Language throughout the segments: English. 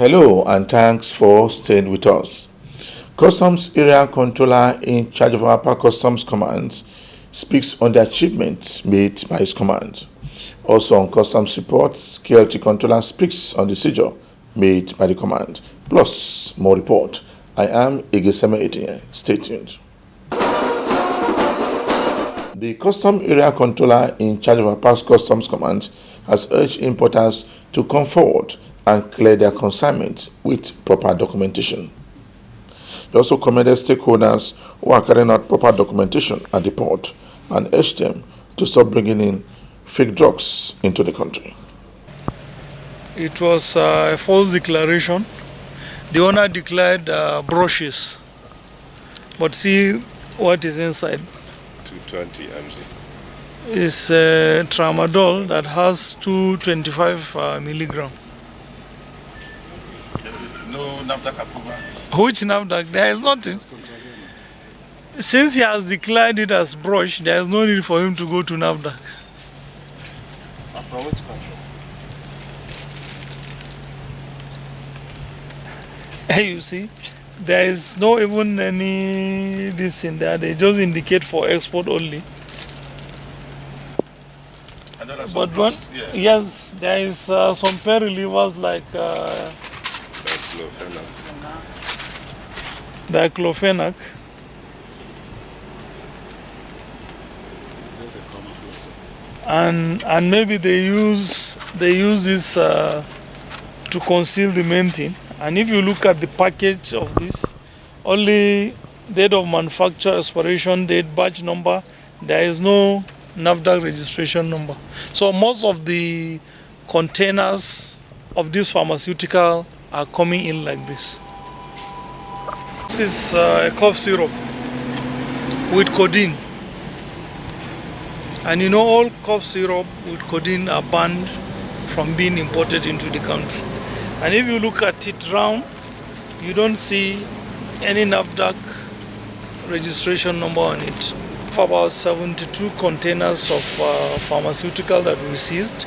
Hello and thanks for staying with us. Customs Area Controller in charge of APAPA Customs Command speaks on the achievements made by his command. Also on Customs reports, KLT Controller speaks on the seizure made by the command. Plus, more report. I am Igeseme Etinye. Stay tuned. The Customs Area Controller in charge of APAPA Customs Command has urged importers to come forward and clear their consignment with proper documentation. He also commended stakeholders who are carrying out proper documentation at the port and urged them to stop bringing in fake drugs into the country. It was a false declaration. The owner declared brushes, but see what is inside. 220 mg. It's tramadol that has 225 milligram. No NAFDAC approval. Which NAFDAC? There is nothing. Since he has declared it as brush, there is no need for him to go to NAFDAC. From which country? You see, there is no even any this in there. They just indicate for export only. But one, yes, there is some pain relievers like diclofenac. And maybe they use this to conceal the main thing. And if you look at the package of this, only date of manufacture, expiration date, batch number, there is no NAFDAC registration number. So most of the containers of this pharmaceutical are coming in like this. This is a cough syrup with codeine. And you know, all cough syrup with codeine are banned from being imported into the country. And if you look at it round, you don't see any NAFDAC registration number on it. For about 72 containers of pharmaceutical that we seized.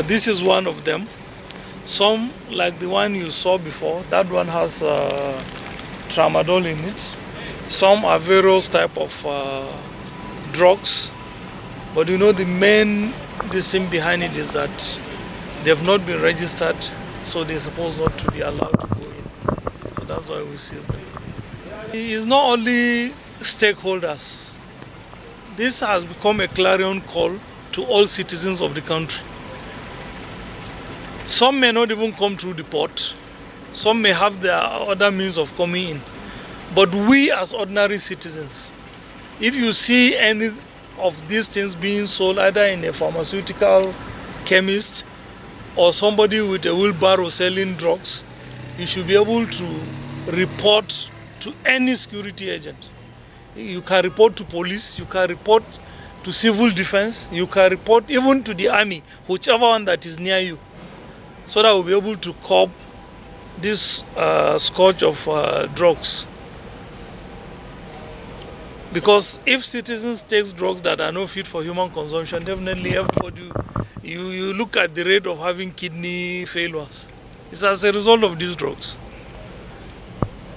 This is one of them. Some, like the one you saw before, that one has tramadol in it. Some are various type of drugs. But you know, the main thing behind it is that they have not been registered, so they're supposed not to be allowed to go in. So that's why we seize them. It's not only stakeholders. This has become a clarion call to all citizens of the country. Some may not even come through the port. Some may have their other means of coming in. But we as ordinary citizens, if you see any of these things being sold either in a pharmaceutical chemist or somebody with a wheelbarrow selling drugs, you should be able to report to any security agent. You can report to police, you can report to civil defense, you can report even to the army, whichever one that is near you, so that we'll be able to curb this scourge of drugs. Because if citizens take drugs that are not fit for human consumption, definitely everybody, you look at the rate of having kidney failures. It's as a result of these drugs.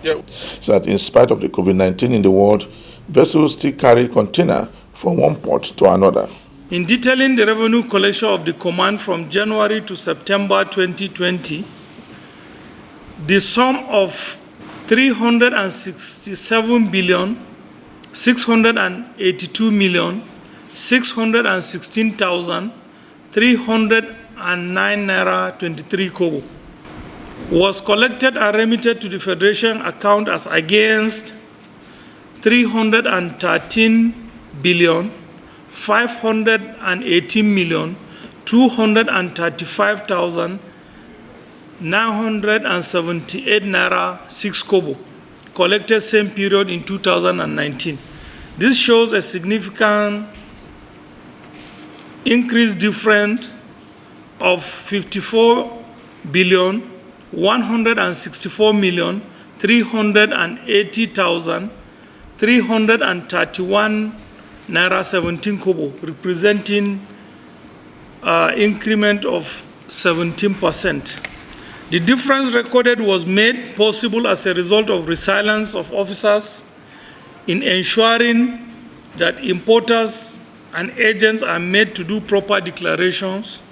Yeah. So that in spite of the COVID-19 in the world, vessels still carry container from one port to another. In detailing the revenue collection of the command from January to September 2020, the sum of 367,682,616,309 naira 23 kobo was collected and remitted to the Federation account as against 313,518,235,978 naira 6 kobo collected same period in 2019. This shows a significant increase difference of 54,164,380,331 naira 17 kobo, representing increment of 17%. The difference recorded was made possible as a result of resilience of officers in ensuring that importers and agents are made to do proper declarations,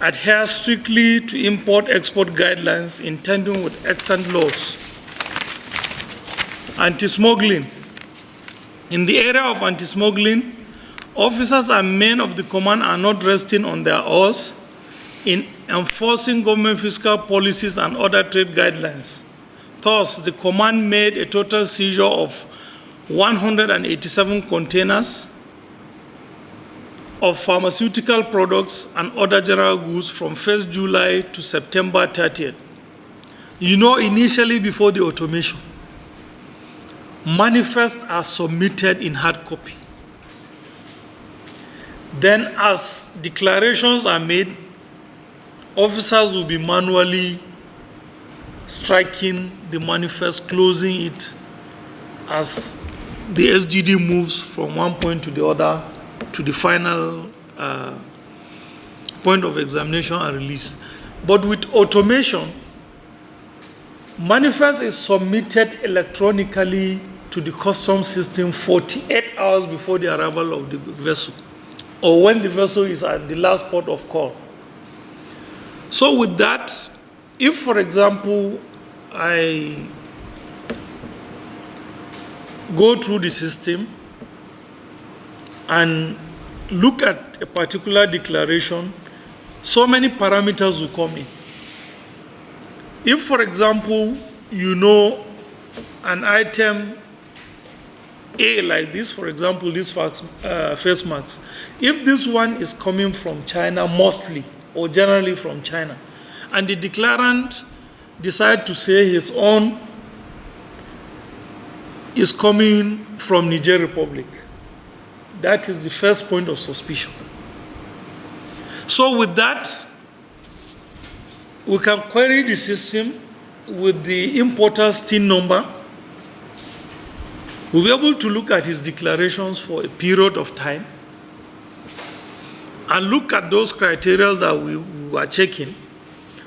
adhere strictly to import-export guidelines in tandem with extant laws. Anti-smuggling. In the area of anti-smuggling, officers and men of the command are not resting on their oars in enforcing government fiscal policies and other trade guidelines. Thus, the command made a total seizure of 187 containers of pharmaceutical products and other general goods from 1st July to September 30th. You know, initially before the automation, manifests are submitted in hard copy. Then as declarations are made, officers will be manually striking the manifest, closing it as the SGD moves from one point to the other to the final point of examination and release. But with automation, manifest is submitted electronically to the customs system 48 hours before the arrival of the vessel, or when the vessel is at the last port of call. So with that, if, for example, I go through the system and look at a particular declaration, so many parameters will come in. If, for example, you know an item A like this, for example, this face mask, if this one is coming from China mostly, or generally from China, and the declarant decide to say his own is coming from Niger Republic, that is the first point of suspicion. So with that, we can query the system with the importer's TIN number. We'll be able to look at his declarations for a period of time and look at those criteria that we were checking.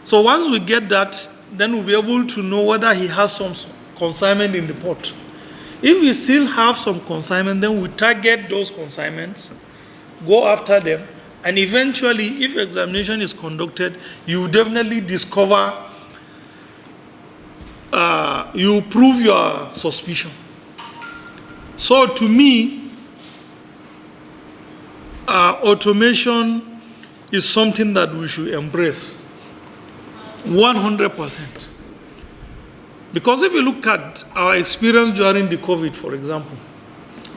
So once we get that, then we'll be able to know whether he has some consignment in the port. If we still have some consignment, then we target those consignments, go after them, and eventually, if examination is conducted, you will definitely discover, you prove your suspicion. So to me, automation is something that we should embrace 100%. Because if you look at our experience during the COVID, for example,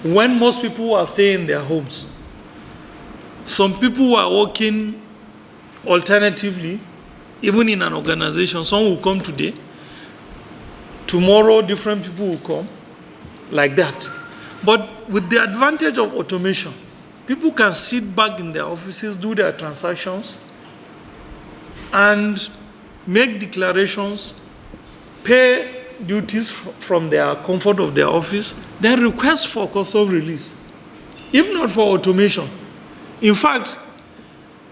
when most people were staying in their homes, some people were working alternatively, even in an organization. Some will come today, tomorrow different people will come, like that. But with the advantage of automation, people can sit back in their offices, do their transactions, and make declarations, pay duties from their comfort of their office, then request for custom release, if not for automation. In fact,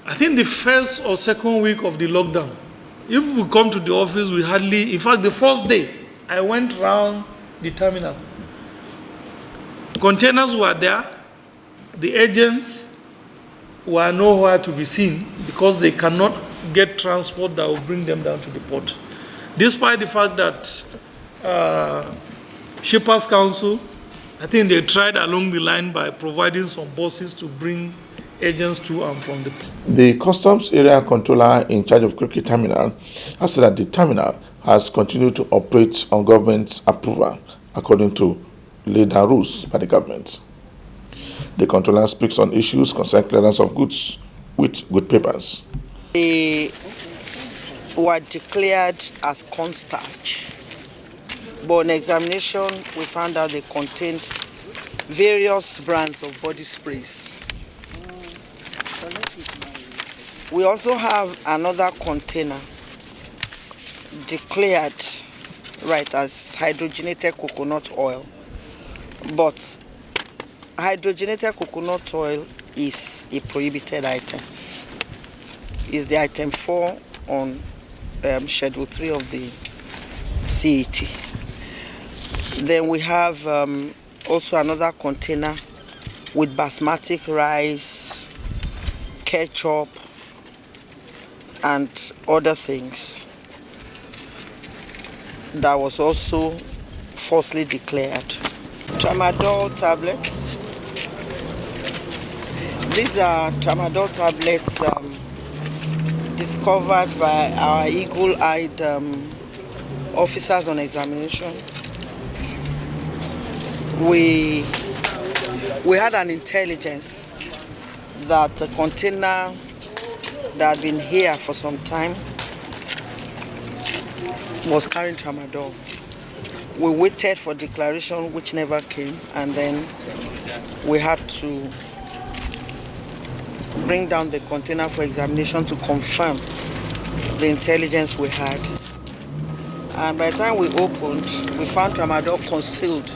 I think the first or second week of the lockdown, if we come to the office, we hardly, in fact, the first day, I went around the terminal. Containers were there. The agents were nowhere to be seen because they cannot get transport that will bring them down to the port. Despite the fact that Shippers Council, I think they tried along the line by providing some buses to bring agents to and from the port. The customs area controller in charge of Kriki Terminal has said that the terminal has continued to operate on government approval according to laid down rules by the government. The controller speaks on issues concerning clearance of goods with good papers. They were declared as cornstarch, but on examination we found out they contained various brands of body sprays. We also have another container declared as hydrogenated coconut oil, but hydrogenated coconut oil is a prohibited item. It's the item 4 on Schedule 3 of the CET. Then we have also another container with basmati rice, ketchup, and other things that was also falsely declared. Tramadol tablets. These are tramadol tablets discovered by our eagle-eyed officers on examination. We had an intelligence that a container that had been here for some time was carrying tramadol. We waited for declaration, which never came, and then we had to bring down the container for examination to confirm the intelligence we had. And by the time we opened, we found tramadol concealed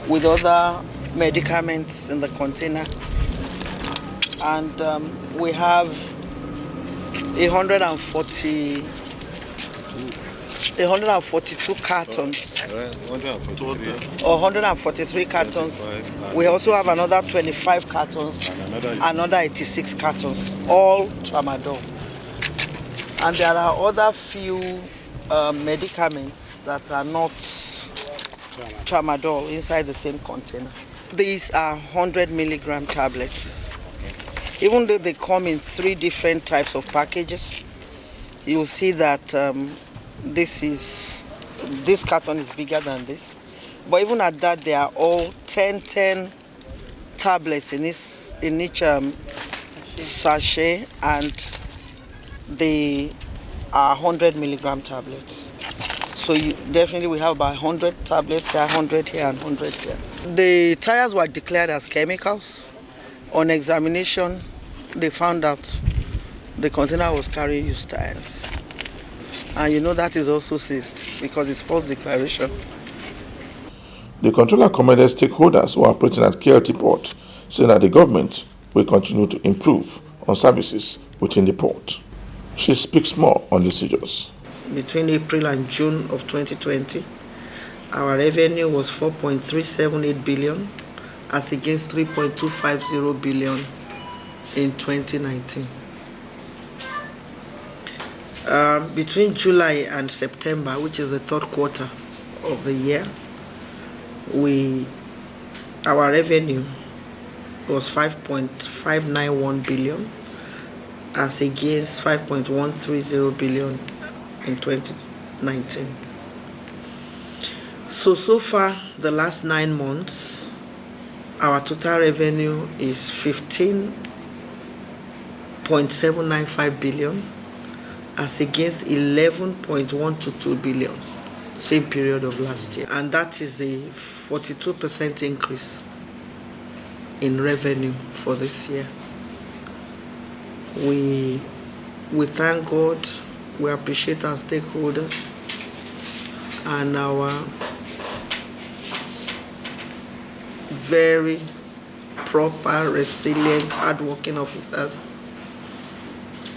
with other medicaments in the container. And we have 142 cartons. 143 cartons. We also have another 25 cartons, another 86 cartons, all tramadol. And there are other few medicaments that are not tramadol inside the same container. These are 100 milligram tablets. Even though they come in 3 different types of packages, you will see that this carton is bigger than this. But even at that, they are all 10 tablets in each sachet, and they are 100 milligram tablets. So definitely we have about 100 tablets here, 100 here, and 100 here. The tires were declared as chemicals. On examination, they found out the container was carrying used tires. And you know that is also seized because it's false declaration. The controller commended stakeholders who are operating at KLT Port, saying that the government will continue to improve on services within the port. She speaks more on the seizures. Between April and June of 2020, our revenue was 4.378 billion as against 3.250 billion in 2019. Between July and September, which is the 3rd quarter of the year, our revenue was 5.591 billion as against 5.130 billion in 2019. So far, the last 9 months, our total revenue is 15.795 billion as against 11.122 billion same period of last year, and that is a 42% increase in revenue for this year. We thank God, we appreciate our stakeholders and our very proper, resilient, hardworking officers,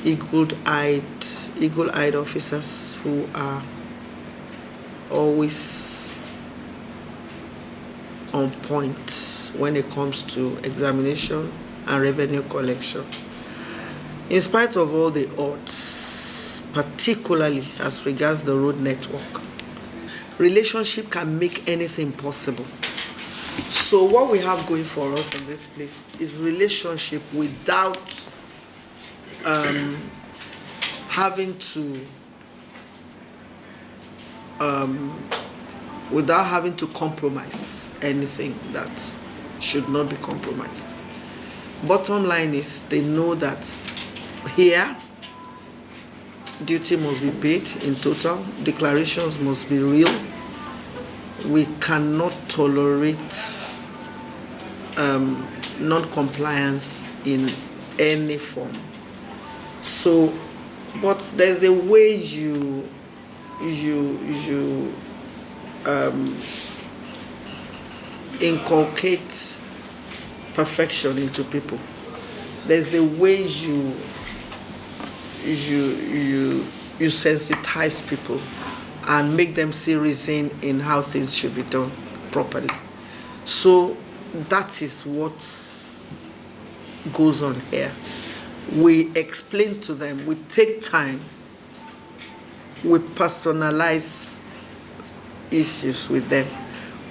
eagle-eyed officers who are always on point when it comes to examination and revenue collection. In spite of all the odds, particularly as regards the road network, relationship can make anything possible. So what we have going for us in this place is relationship without having to compromise anything that should not be compromised. Bottom line is they know that here duty must be paid in total, declarations must be real. We cannot tolerate non-compliance in any form. So, but there's a way you inculcate perfection into people. There's a way you you sensitize people and make them see reason in how things should be done properly. So that is what goes on here. We explain to them, we take time, we personalize issues with them.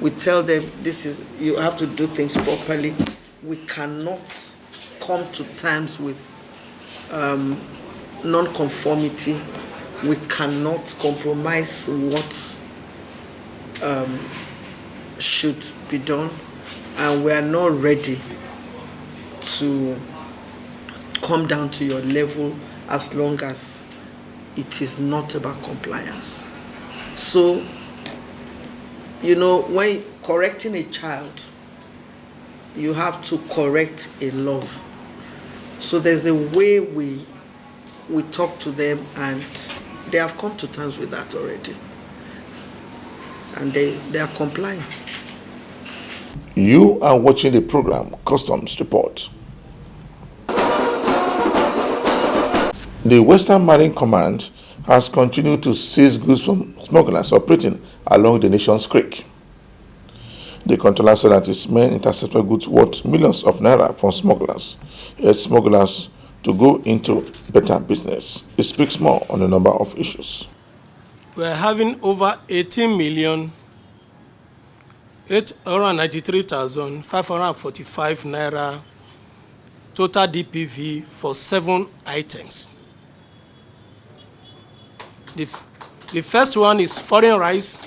We tell them, this is, you have to do things properly. We cannot come to terms with non-conformity. We cannot compromise what should be done, and we are not ready to come down to your level as long as it is not about compliance. So, you know, when correcting a child, you have to correct in love. So there's a way we talk to them, and they have come to terms with that already. And they are complying. You are watching the program Customs Report. The Western Marine Command has continued to seize goods from smugglers operating along the nation's creek. The controller said that his men intercepted goods worth millions of naira from smugglers, urged smugglers to go into better business. He speaks more on a number of issues. We are having over 18,893,545 naira total DPV for 7 items. The first one is foreign rice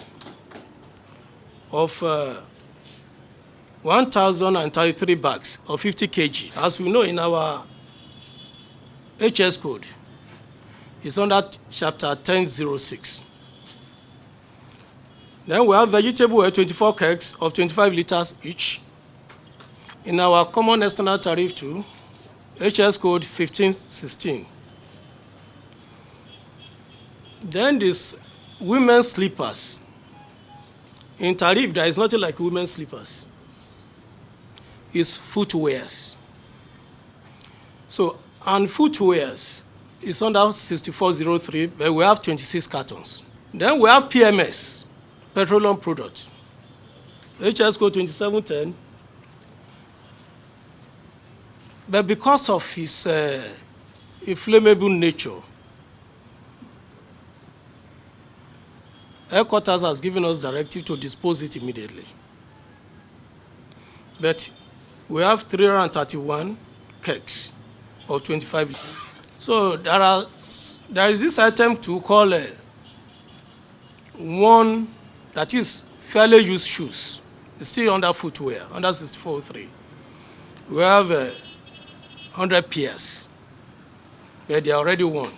of 1,033 bags of 50 kg. As we know, in our HS code, it's under chapter 1006. Then we have vegetable 24 kegs of 25 liters each. In our common external tariff too, HS code 1516. Then this women's slippers. In tariff, there is nothing like women's slippers. It's footwears. So, and footwears is under 6403, but we have 26 cartons. Then we have PMS, petroleum product. HS code 2710. But because of its inflammable nature, headquarters has given us directive to dispose it immediately. But we have 331 kegs of 25. So there is this item to call one that is fairly used shoes. It's still under footwear, under 6403. We have 100 pairs, but they are already worn.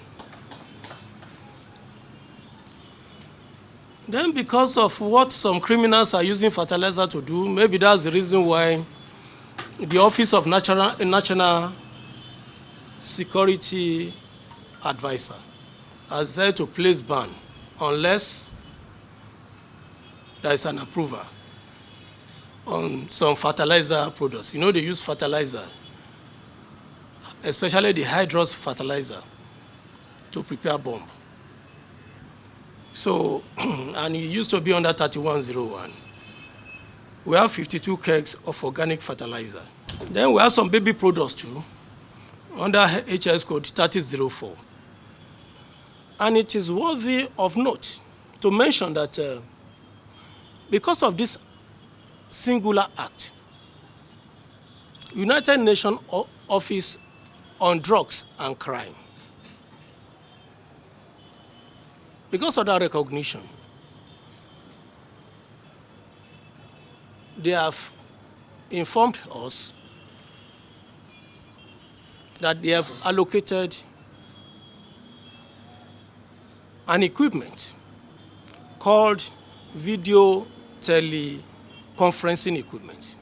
Then because of what some criminals are using fertilizer to do, maybe that's the reason why the Office of National Security Advisor has said to place ban unless there is an approval on some fertilizer products. You know, they use fertilizer, especially the hydrous fertilizer, to prepare bomb. So, and it used to be under 3101. We have 52 kegs of organic fertilizer. Then we have some baby products too, under HS code 3004. And it is worthy of note to mention that because of this singular act, United Nations Office on Drugs and Crime, because of that recognition, they have informed us that they have allocated an equipment called video teleconferencing equipment.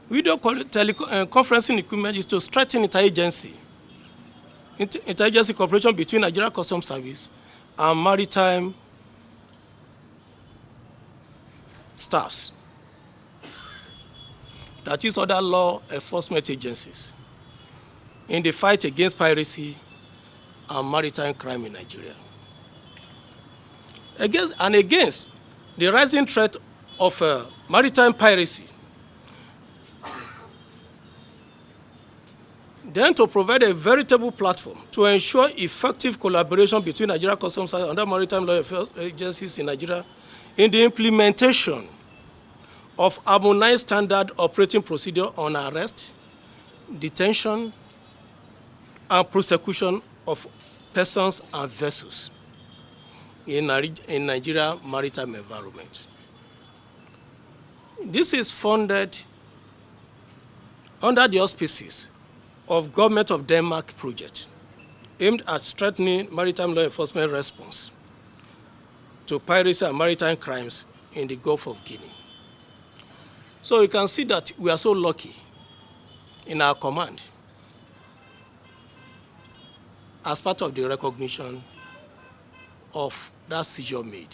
Video teleconferencing equipment is to strengthen interagency cooperation between Nigeria Customs Service and maritime staffs, that is other law enforcement agencies, in the fight against piracy and maritime crime in Nigeria. Against the rising threat of maritime piracy, then to provide a veritable platform to ensure effective collaboration between Nigeria Customs and other maritime law enforcement agencies in Nigeria in the implementation of harmonized standard operating procedure on arrest, detention, and prosecution of persons and vessels in Nigeria maritime environment. This is funded under the auspices of Government of Denmark project aimed at strengthening maritime law enforcement response to piracy and maritime crimes in the Gulf of Guinea. So you can see that we are so lucky in our command as part of the recognition of that seizure made.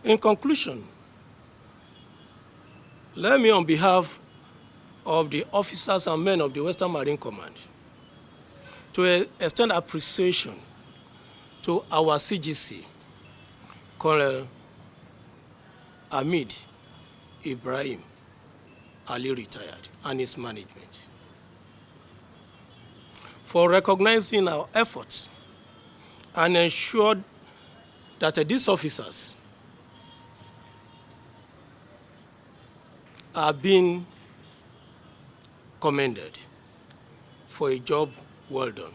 In conclusion, let me, on behalf of the officers and men of the Western Marine Command, to extend appreciation to our CGC, Colonel Hamid Ibrahim Ali retired, and his management, for recognizing our efforts and ensured that these officers are being commended for a job well done.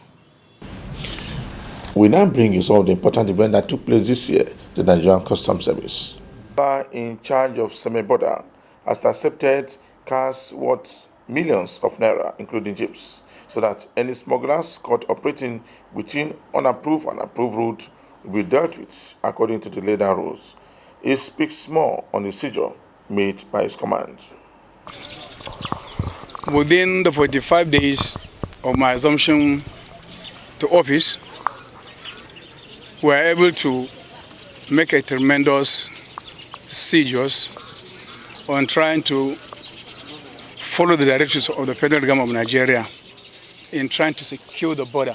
We now bring you some of the important events that took place this year, the Nigerian Customs Service. In charge of semi-border has accepted cars worth millions of naira, including jeeps, so that any smugglers caught operating between unapproved and approved routes will be dealt with according to the laid down rules. He speaks more on the seizure made by his command. Within the 45 days of my assumption to office, we were able to make a tremendous seizures on trying to follow the directives of the federal government of Nigeria in trying to secure the border,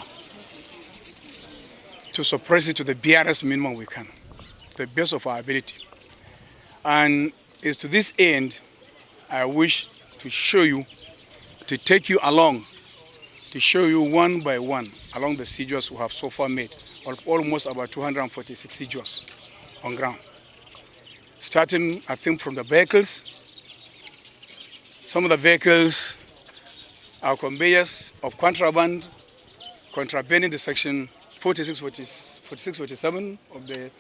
to suppress it to the barest minimum we can, to the best of our ability. And it's to this end I wish to show you, to take you along, to show you one by one along the seizures we have so far made, almost about 246 seizures on ground. Starting, I think, from the vehicles. Some of the vehicles are conveyors of contraband, contrabanding the section 46-47 of the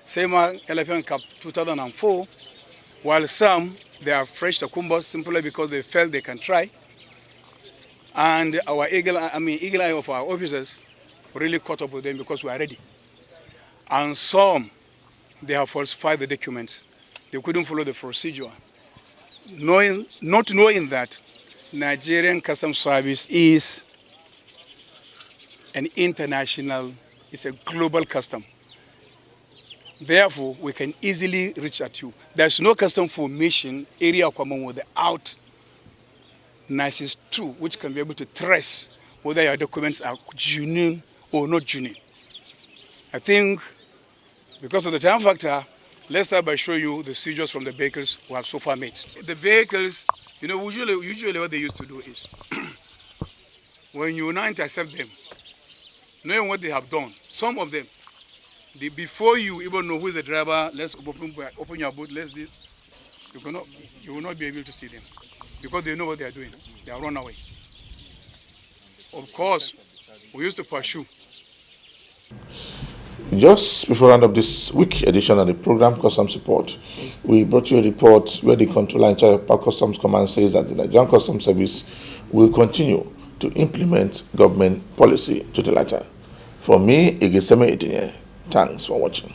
SEMA Elephant Cup 2004, while some, they are fresh takumbas simply because they felt they can try. And our eagle eye of our officers really caught up with them because we are ready. And some, they have falsified the documents. They couldn't follow the procedure. Not knowing that Nigerian Customs Service is an international, it's a global custom. Therefore, we can easily reach at you. There's no custom formation area without NICE's 2, which can be able to trace whether your documents are genuine or not genuine. I think because of the time factor, let's start by showing you the seizures from the vehicles we have so far made. The vehicles, usually what they used to do is, when you now intercept them, knowing what they have done, some of them, before you even know who is the driver, let's open your boot, you will not be able to see them because they know what they are doing. They are run away. Of course, we used to pursue. Just before we round up this week edition of the program Customs Report, we brought you a report where the controller in charge of our Customs Command says that the Nigerian Customs Service will continue to implement government policy to the latter. For me, Igeseme Edinye, thanks for watching.